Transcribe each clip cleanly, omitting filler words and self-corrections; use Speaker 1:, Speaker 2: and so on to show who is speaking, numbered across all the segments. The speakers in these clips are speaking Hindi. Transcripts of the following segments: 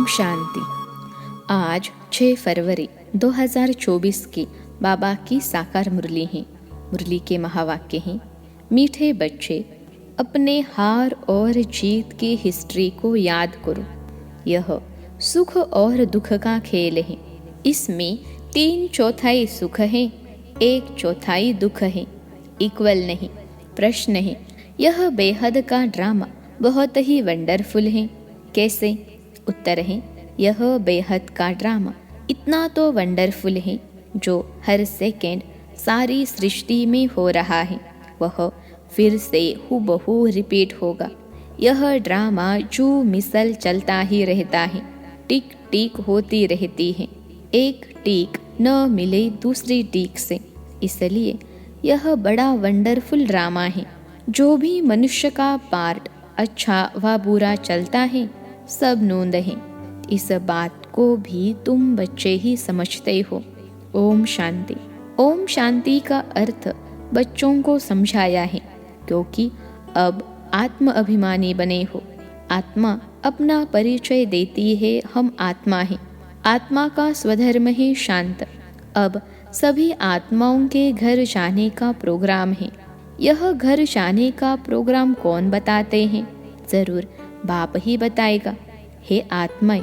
Speaker 1: ओम शांति। आज 6 फरवरी 2024 की बाबा की साकार मुरली है। मुरली के महावाक्य हैं, मीठे बच्चे अपने हार और जीत की हिस्ट्री को याद करो। यह सुख और दुख का खेल है। इसमें 3/4 सुख है, 1/4 दुख है। इक्वल नहीं, प्रश्न है। यह बेहद का ड्रामा बहुत ही वंडरफुल है। कैसे? उत्तर है, यह बेहद का ड्रामा इतना तो वंडरफुल है जो हर सेकेंड सारी सृष्टि में हो रहा है वह फिर से हूबहू रिपीट होगा। यह ड्रामा जो मिसल चलता ही रहता है, टिक टिक होती रहती है, एक टिक न मिले दूसरी टिक से। इसलिए यह बड़ा वंडरफुल ड्रामा है। जो भी मनुष्य का पार्ट अच्छा व बुरा चलता है सब नोंद है। इस बात को भी तुम बच्चे ही समझते हो। ओम शांति। ओम शांति का अर्थ बच्चों को समझाया है, क्योंकि अब आत्म अभिमानी बने हो। आत्मा अपना परिचय देती है, हम आत्मा हैं। आत्मा का स्वधर्म है शांत। अब सभी आत्माओं के घर जाने का प्रोग्राम है। यह घर जाने का प्रोग्राम कौन बताते हैं? जरूर बाप ही बताएगा। हे आत्माएं,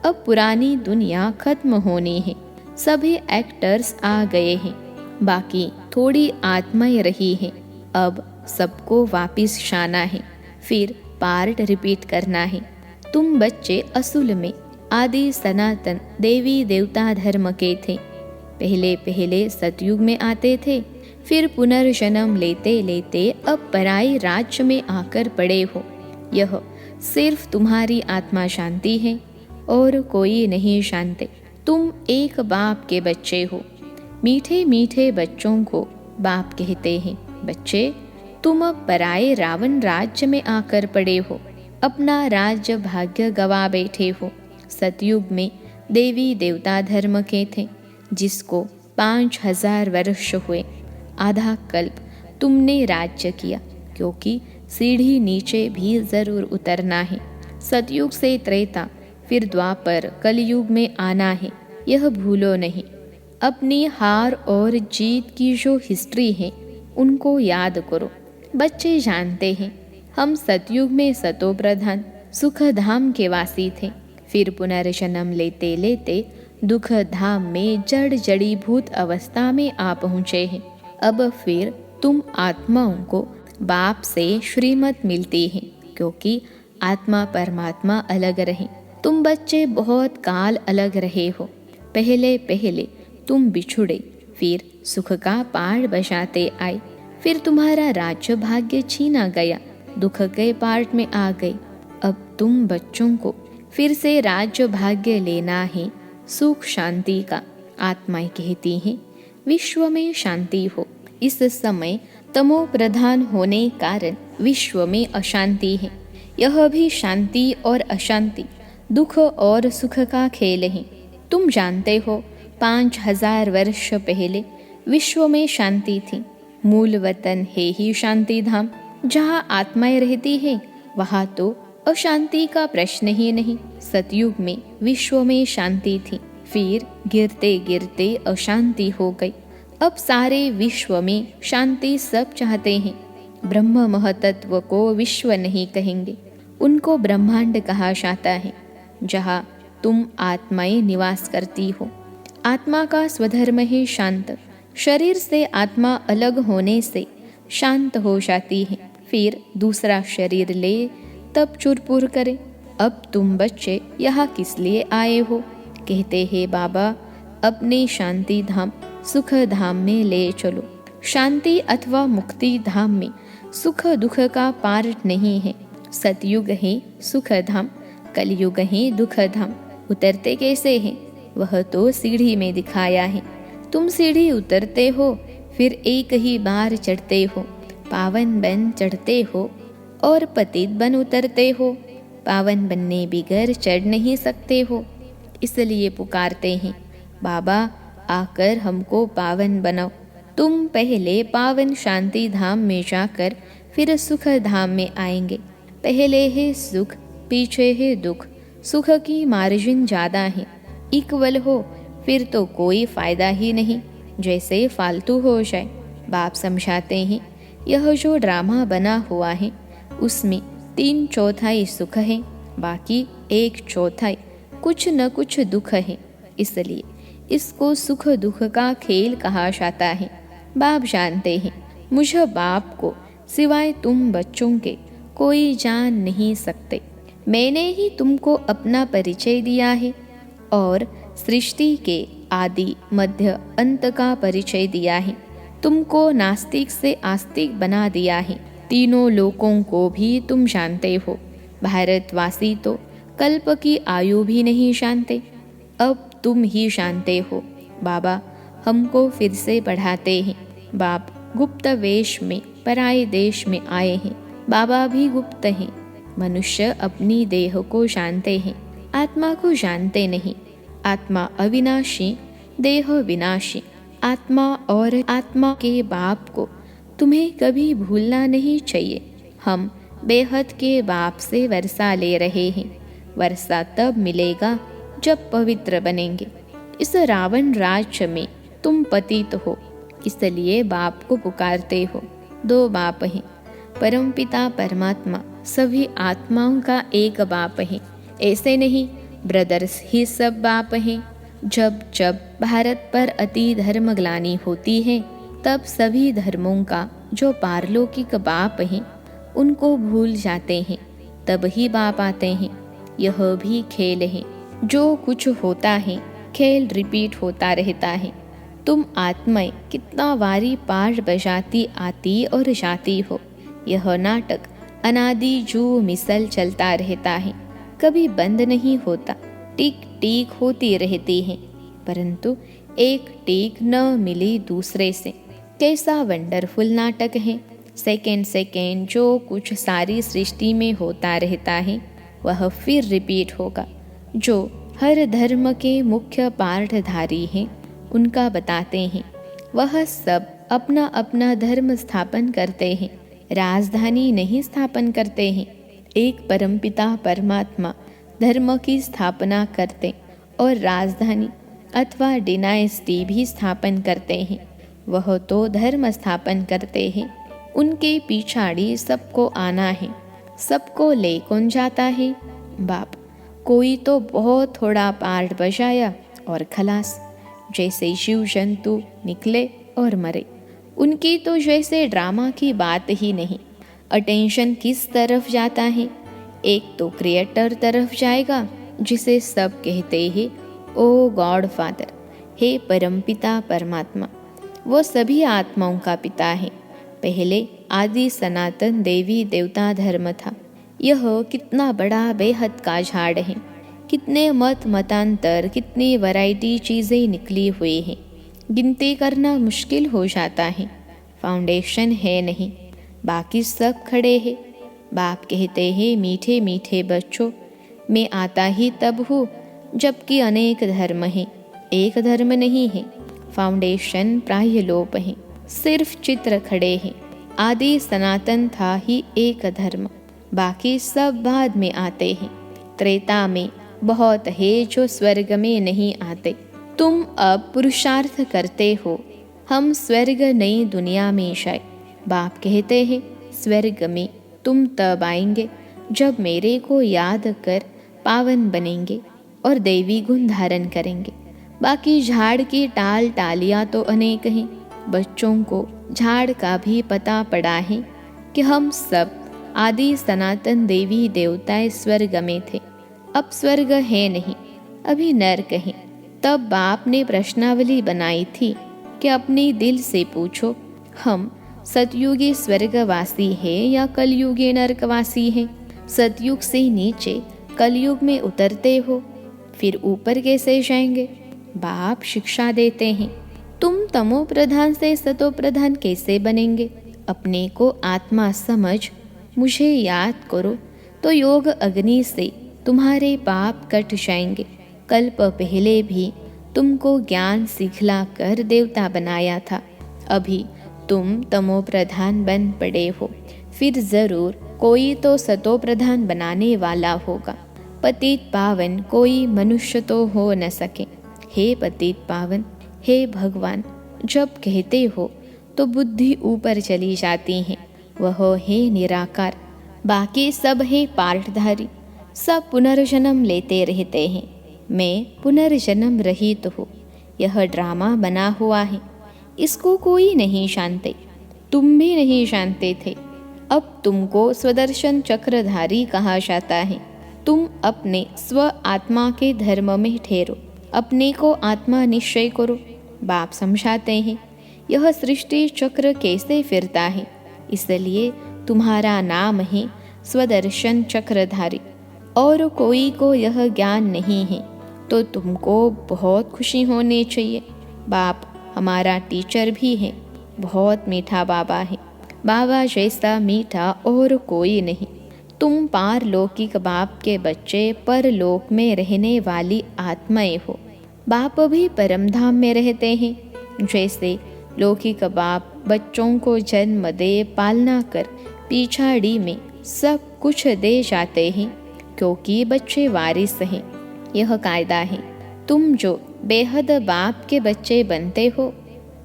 Speaker 1: अब पुरानी दुनिया खत्म होनी है। सभी एक्टर्स आ गए हैं, बाकी थोड़ी आत्माएं रही हैं। अब सबको वापिस जाना है, फिर पार्ट रिपीट करना है। तुम बच्चे असूल में आदि सनातन देवी देवता धर्म के थे। पहले पहले सतयुग में आते थे, फिर पुनर्जन्म लेते लेते अब पराई राज्य में आकर पड़े हो। यह सिर्फ तुम्हारी आत्मा शांति है और कोई नहीं शांति। तुम एक बाप के बच्चे हो। मीठे मीठे बच्चों को बाप कहते हैं। बच्चे, तुम अब पराए रावण राज्य में आकर पड़े हो। अपना राज्य भाग्य गवा बैठे हो। सतयुग में देवी देवता धर्म के थे, जिसको 5000 वर्ष हुए। आधा कल्प तुमने राज्य किया, क्योंकि सीढ़ी नीचे भी जरूर उतरना है। सतयुग से त्रेता, फिर द्वापर, कलयुग में आना है, यह भूलो नहीं। अपनी हार और जीत की जो हिस्ट्री है उनको याद करो। बच्चे जानते हैं, हम सतयुग में सतो प्रधान सुख धाम के वासी थे। फिर पुनर्जन्म लेते लेते दुख धाम में जड़ जड़ीभूत अवस्था में आ पहुँचे हैं। अब फिर तुम आत्माओं को बाप से श्रीमत मिलती है, क्योंकि आत्मा परमात्मा अलग रहे। तुम बच्चे बहुत काल अलग रहे हो। पहले पहले तुम बिछुड़े, फिर सुख का पार बजाते आए। फिर तुम्हारा राज्य भाग्य छीना गया, दुख के पार्ट में आ गए। अब तुम बच्चों को फिर से राज्य भाग्य लेना है, सुख शांति का। आत्माएं कहती हैं, विश्व में शांति हो। इस समय तमो प्रधान होने कारण विश्व में अशांति है। यह भी शांति और अशांति, दुख और सुख का खेल है। तुम जानते हो, 5000 वर्ष पहले विश्व में शांति थी। मूल वतन है ही शांति धाम। जहाँ आत्माएं रहती है वहाँ तो अशांति का प्रश्न ही नहीं। सतयुग में विश्व में शांति थी, फिर गिरते गिरते अशांति हो गई। अब सारे विश्व में शांति सब चाहते हैं। ब्रह्म महतत्व को विश्व नहीं कहेंगे, उनको ब्रह्मांड कहा जाता है, जहाँ तुम आत्माएं निवास करती हो। आत्मा का स्वधर्म है शांत। शरीर से आत्मा अलग होने से शांत हो जाती है, फिर दूसरा शरीर ले तब चुरपुर करे। अब तुम बच्चे यहाँ किस लिए आए हो? कहते हैं बाबा, अपने शांति धाम सुख धाम में ले चलो। शांति अथवा मुक्ति धाम में सुख दुख का पार्ट नहीं है। सतयुग है सुख धाम, कलयुग है दुख धाम। उतरते कैसे हैं? वह तो सीढ़ी में दिखाया है। तुम सीढ़ी उतरते हो, फिर एक ही बार चढ़ते हो। पावन बन चढ़ते हो और पतित बन उतरते हो। पावन बनने बिगर चढ़ नहीं सकते हो। इसलिए पुकारते हैं, बाबा आकर हमको पावन बनाओ। तुम पहले पावन शांति धाम में जाकर फिर सुख धाम में आएंगे। पहले है सुख, पीछे है दुख। सुख की मार्जिन ज़्यादा है, इक्वल हो फिर तो कोई फायदा ही नहीं, जैसे फालतू हो जाए। बाप समझाते हैं, यह जो ड्रामा बना हुआ है उसमें 3/4 सुख है, बाकी 1/4 कुछ न कुछ दुख है। इसलिए इसको सुख दुख का खेल कहा जाता है। बाप जानते हैं मुझ बाप को सिवाय तुम बच्चों के कोई जान नहीं सकते। मैंने ही तुमको अपना परिचय दिया है और सृष्टि के आदि मध्य अंत का परिचय दिया है। तुमको नास्तिक से आस्तिक बना दिया है। तीनों लोकों को भी तुम जानते हो। भारतवासी तो कल्प की आयु भी नहीं जानते, अब तुम ही जानते हो। बाबा हमको फिर से पढ़ाते हैं। बाप गुप्त वेश में पराये देश में आए हैं। बाबा भी गुप्त हैं। मनुष्य अपनी देह को जानते हैं, आत्मा को जानते नहीं। आत्मा अविनाशी, देह विनाशी। आत्मा और आत्मा के बाप को तुम्हें कभी भूलना नहीं चाहिए। हम बेहद के बाप से वर्षा ले रहे हैं। वर्षा तब मिलेगा जब पवित्र बनेंगे। इस रावण राज्य में तुम पतित हो, इसलिए बाप को पुकारते हो। 2 बाप हैं, परमपिता परमात्मा सभी आत्माओं का एक बाप है। ऐसे नहीं ब्रदर्स ही सब बाप हैं। जब जब भारत पर अति धर्म ग्लानि होती है, तब सभी धर्मों का जो पारलौकिक बाप हैं उनको भूल जाते हैं, तब ही बाप आते हैं। यह भी खेल है, जो कुछ होता है खेल रिपीट होता रहता है। तुम आत्माएं कितना वारी पाठ बजाती आती और जाती हो। यह नाटक अनादि जू मिसल चलता रहता है, कभी बंद नहीं होता। टिक टिक होती रहती है, परंतु एक टिक न मिली दूसरे से। कैसा वंडरफुल नाटक है। सेकेंड सेकेंड जो कुछ सारी सृष्टि में होता रहता है वह फिर रिपीट होगा। जो हर धर्म के मुख्य पाठधारी हैं उनका बताते हैं। वह सब अपना अपना धर्म स्थापन करते हैं, राजधानी नहीं स्थापन करते हैं। एक परमपिता परमात्मा धर्म की स्थापना करते और राजधानी अथवा डिनाइस्टी भी स्थापन करते हैं। वह तो धर्म स्थापन करते हैं, उनके पिछाड़ी सबको आना है। सबको ले कौन जाता है? बाप। कोई तो बहुत थोड़ा पार्ट बजाया और खलास, जैसे जीव जंतु निकले और मरे। उनकी तो जैसे ड्रामा की बात ही नहीं। अटेंशन किस तरफ जाता है? एक तो क्रिएटर तरफ जाएगा, जिसे सब कहते हैं ओ गॉड फादर, हे परमपिता परमात्मा। वो सभी आत्माओं का पिता है। पहले आदि सनातन देवी देवता धर्म था। यह कितना बड़ा बेहद का झाड़ है। कितने मत मतांतर, कितनी वैरायटी चीज़ें निकली हुई हैं, गिनती करना मुश्किल हो जाता है। फाउंडेशन है नहीं, बाकी सब खड़े हैं। बाप कहते हैं मीठे मीठे बच्चों, मैं आता ही तब हूँ जबकि अनेक धर्म हैं, एक धर्म नहीं है। फाउंडेशन प्राय लोप है, सिर्फ चित्र खड़े हैं। आदि सनातन था ही एक धर्म, बाकी सब बाद में आते हैं। त्रेता में बहुत है जो स्वर्ग में नहीं आते। तुम अब पुरुषार्थ करते हो, हम स्वर्ग नई दुनिया में जाए। बाप कहते हैं स्वर्ग में तुम तब आएंगे जब मेरे को याद कर पावन बनेंगे और देवी गुण धारण करेंगे। बाकी झाड़ की टाल टालियाँ तो अनेक हैं। बच्चों को झाड़ का भी पता पड़ा है कि हम सब आदि सनातन देवी देवताएं स्वर्ग में थे। अब स्वर्ग है नहीं, अभी नरक है। तब बाप ने प्रश्नावली बनाई थी कि अपने दिल से पूछो, हम सतयुगी स्वर्गवासी है या कलयुगी नरकवासी हैं? सतयुग से नीचे कलयुग में उतरते हो, फिर ऊपर कैसे जाएंगे? बाप शिक्षा देते हैं, तुम तमो प्रधान से सतो प्रधान कैसे बनेंगे? अपने को आत्मा समझ मुझे याद करो तो योग अग्नि से तुम्हारे पाप कट जाएंगे। कल्प पहले भी तुमको ज्ञान सिखला कर देवता बनाया था। अभी तुम तमो प्रधान बन पड़े हो, फिर जरूर कोई तो सतो प्रधान बनाने वाला होगा। पतित पावन कोई मनुष्य तो हो न सके। हे पतित पावन, हे भगवान, जब कहते हो तो बुद्धि ऊपर चली जाती है। वह है निराकार, बाकी सब है पार्टधारी, सब पुनर्जन्म लेते रहते हैं। मैं पुनर्जन्म रहित हूँ। यह ड्रामा बना हुआ है, इसको कोई नहीं जानते। तुम भी नहीं जानते थे। अब तुमको स्वदर्शन चक्रधारी कहा जाता है। तुम अपने स्व आत्मा के धर्म में ठहरो, अपने को आत्मा निश्चय करो। बाप समझाते हैं यह सृष्टि चक्र कैसे फिरता है, इसलिए तुम्हारा नाम है स्वदर्शन चक्रधारी। और कोई को यह ज्ञान नहीं है तो तुमको बहुत खुशी होनी चाहिए। बाप हमारा टीचर भी है, बहुत मीठा बाबा है। बाबा जैसा मीठा और कोई नहीं। तुम पारलौकिक बाप के बच्चे परलोक में रहने वाली आत्माएं हो। बाप भी परमधाम में रहते हैं। जैसे लौकिक बाप बच्चों को जन्म दे पालना कर पिछाड़ी में सब कुछ दे जाते हैं, क्योंकि बच्चे वारिस हैं। यह कायदा है। तुम जो बेहद बाप के बच्चे बनते हो,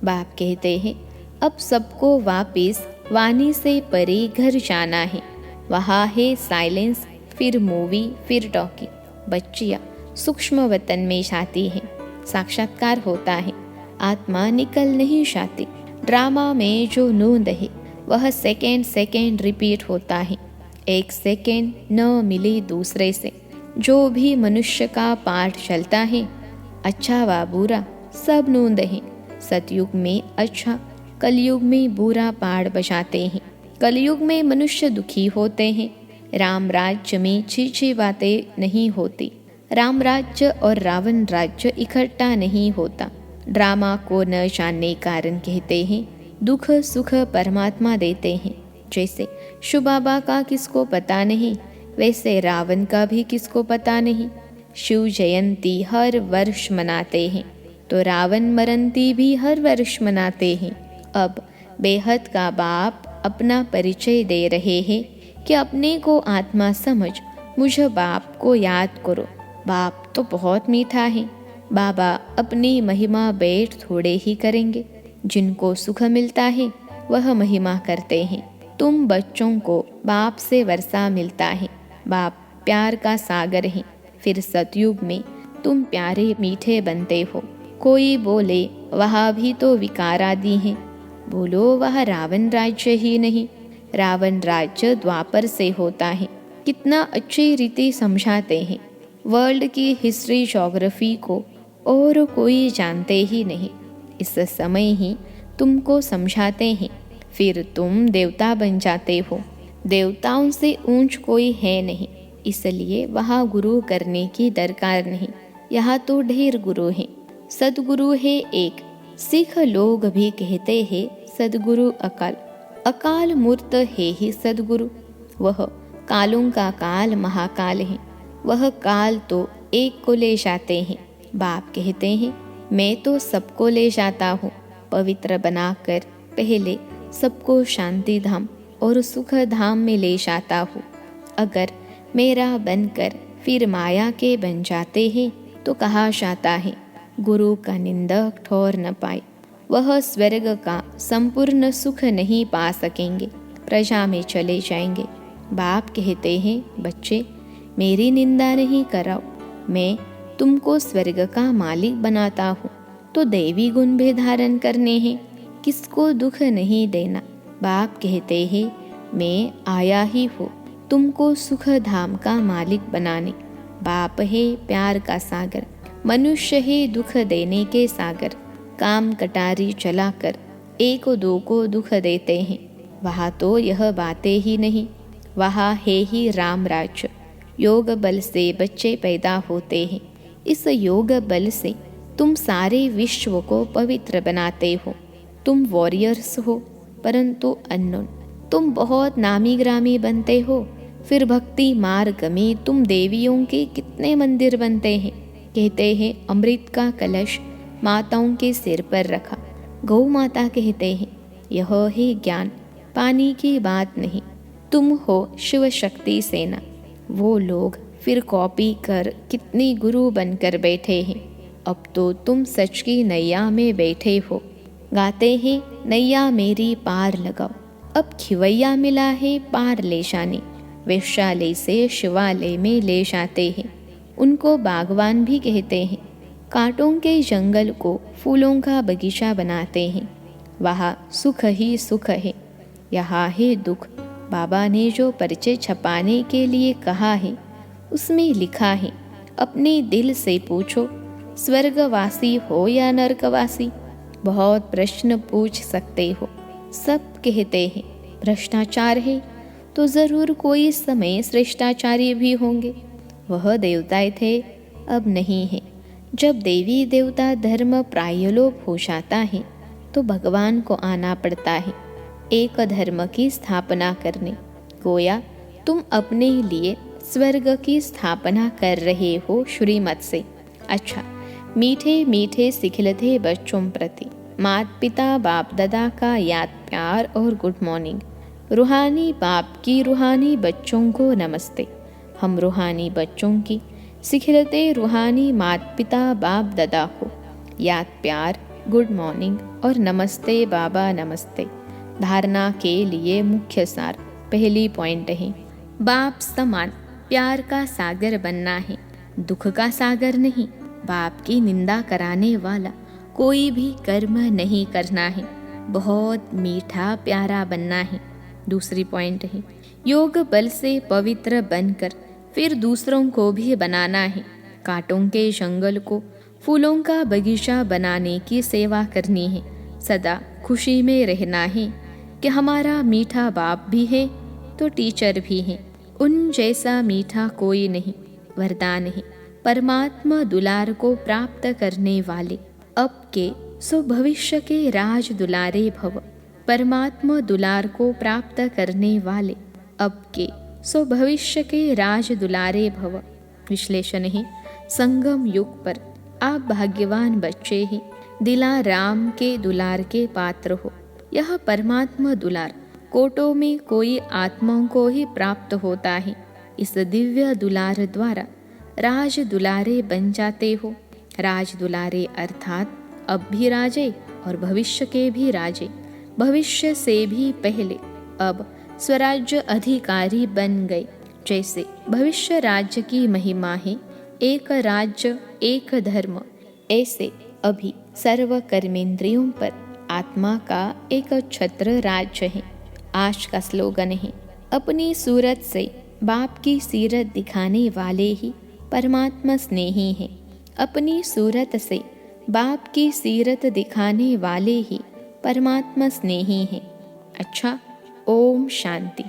Speaker 1: बाप कहते हैं अब सबको वापिस वाणी से परे घर जाना है। वहाँ है साइलेंस, फिर मूवी, फिर टॉकी। बच्चियाँ सूक्ष्म वतन में जाती हैं, साक्षात्कार होता है। आत्मा निकल नहीं जाती। ड्रामा में जो नूंद है वह सेकेंड सेकेंड रिपीट होता है। एक सेकेंड न मिले दूसरे से। जो भी मनुष्य का पाठ चलता है, अच्छा व बुरा सब नूंद है। सतयुग में अच्छा, कलयुग में बुरा पाठ बजाते हैं। कलयुग में मनुष्य दुखी होते हैं। राम राज्य में छी बातें नहीं होती। राम राज्य और रावण राज्य इकट्ठा नहीं होता। ड्रामा को न जानने कारण कहते हैं दुख सुख परमात्मा देते हैं। जैसे शिव बाबा का किसको पता नहीं, वैसे रावण का भी किसको पता नहीं। शिव जयंती हर वर्ष मनाते हैं तो रावण मरंती भी हर वर्ष मनाते हैं। अब बेहद का बाप अपना परिचय दे रहे हैं कि अपने को आत्मा समझ मुझ बाप को याद करो। बाप तो बहुत मीठा है। बाबा अपनी महिमा बैठ थोड़े ही करेंगे। जिनको सुख मिलता है वह महिमा करते हैं। तुम बच्चों को बाप से वर्षा मिलता है। बाप प्यार का सागर है। फिर सतयुग में तुम प्यारे मीठे बनते हो। कोई बोले वहाँ भी तो विकार आदि हैं। बोलो वह रावण राज्य ही नहीं, रावण राज्य द्वापर से होता है। कितना अच्छी रीति समझाते हैं। वर्ल्ड की हिस्ट्री ज्योग्राफी को और कोई जानते ही नहीं। इस समय ही तुमको समझाते हैं, फिर तुम देवता बन जाते हो। देवताओं से ऊंच कोई है नहीं, इसलिए वहाँ गुरु करने की दरकार नहीं। यहाँ तो ढेर गुरु हैं। सदगुरु है एक। सिख लोग भी कहते हैं सदगुरु अकाल। अकाल मूर्त है ही सदगुरु। वह कालों का काल महाकाल है। वह काल तो एक को ले जाते हैं। बाप कहते हैं मैं तो सबको ले जाता हूँ। पवित्र बनाकर पहले सबको शांति धाम और सुख धाम में ले जाता हूँ। अगर मेरा बनकर फिर माया के बन जाते हैं तो कहा जाता है गुरु का निंदक ठोर न पाए। वह स्वर्ग का संपूर्ण सुख नहीं पा सकेंगे, प्रजा में चले जाएंगे। बाप कहते हैं बच्चे मेरी निंदा नहीं कराओ। मैं तुमको स्वर्ग का मालिक बनाता हूँ तो दैवी गुण भी धारण करने हैं। किसको दुख नहीं देना। बाप कहते हैं मैं आया ही हूँ तुमको सुख धाम का मालिक बनाने। बाप है प्यार का सागर, मनुष्य है दुख देने के सागर। काम कटारी चलाकर एक दो को दुख देते हैं। वहाँ तो यह बातें ही नहीं। वहाँ है ही राम राज्य। योग बल से बच्चे पैदा होते हैं। इस योग बल से तुम सारे विश्व को पवित्र बनाते हो। तुम वॉरियर्स हो परंतु अननोन। तुम बहुत नामी ग्रामी बनते हो। फिर भक्ति मार्ग में तुम देवियों के कितने मंदिर बनते हैं। कहते हैं अमृत का कलश माताओं के सिर पर रखा। गौ माता कहते हैं यह है ज्ञान, पानी की बात नहीं। तुम हो शिव शक्ति सेना। वो लोग फिर कॉपी कर कितनी गुरु बनकर बैठे हैं। अब तो तुम सच की नैया में बैठे हो। गाते हैं नैया मेरी पार लगाओ। अब खिवैया मिला है पार ले जाने। वेश्यालय से शिवालय में ले जाते हैं। उनको बागवान भी कहते हैं। कांटों के जंगल को फूलों का बगीचा बनाते हैं। वहाँ सुख ही सुख है, यहाँ है दुख। बाबा ने जो परिचय छपाने के लिए कहा है उसमें लिखा है, अपने दिल से पूछो स्वर्गवासी हो या नरकवासी। बहुत प्रश्न पूछ सकते हो, सब कहते हैं भ्रष्टाचार है, तो ज़रूर कोई समय श्रेष्ठाचार्य भी होंगे। वह देवताएं थे, अब नहीं है। जब देवी देवता धर्म प्रायलोप हो जाता है तो भगवान को आना पड़ता है एक धर्म की स्थापना करने। गोया तुम अपने लिए स्वर्ग की स्थापना कर रहे हो श्रीमत से। अच्छा, मीठे मीठे सिखलते बच्चों प्रति माता पिता बाप दादा का याद प्यार और गुड मॉर्निंग। रूहानी बाप की रूहानी बच्चों को नमस्ते। हम रूहानी बच्चों की सिखलते रूहानी माता पिता बाप दादा को याद प्यार गुड मॉर्निंग और नमस्ते बाबा नमस्ते। धारणा के लिए मुख्य सार पहली पॉइंट है, बाप समान प्यार का सागर बनना है, दुख का सागर नहीं। बाप की निंदा कराने वाला कोई भी कर्म नहीं करना है, बहुत मीठा प्यारा बनना है। दूसरी पॉइंट है, योग बल से पवित्र बनकर फिर दूसरों को भी बनाना है। कांटों के जंगल को फूलों का बगीचा बनाने की सेवा करनी है। सदा खुशी में रहना है कि हमारा मीठा बाप भी है तो टीचर भी है। उन जैसा मीठा कोई नहीं। वरदान है, परमात्मा दुलार को प्राप्त करने वाले अब के सो भविष्य के राज दुलारे भव। परमात्मा दुलार को प्राप्त करने वाले अब के सो भविष्य के राज दुलारे भव। विश्लेषण है, संगम युग पर आप भाग्यवान बच्चे हैं, दिला राम के दुलार के पात्र हो। यह परमात्मा दुलार कोटों में कोई आत्माओं को ही प्राप्त होता है। इस दिव्य दुलार द्वारा राज दुलारे बन जाते हो। राज दुलारे अर्थात अब भी राजे और भविष्य के भी राजे। भविष्य से भी पहले अब स्वराज्य अधिकारी बन गए। जैसे भविष्य राज्य की महिमा है एक राज्य एक धर्म, ऐसे अभी सर्व कर्मेंद्रियों पर आत्मा का एक छत्र राज्य है। आज का स्लोगन है, अपनी सूरत से बाप की सीरत दिखाने वाले ही परमात्मा स्नेही हैं। अपनी सूरत से बाप की सीरत दिखाने वाले ही परमात्मा स्नेही हैं। अच्छा, ओम शांति।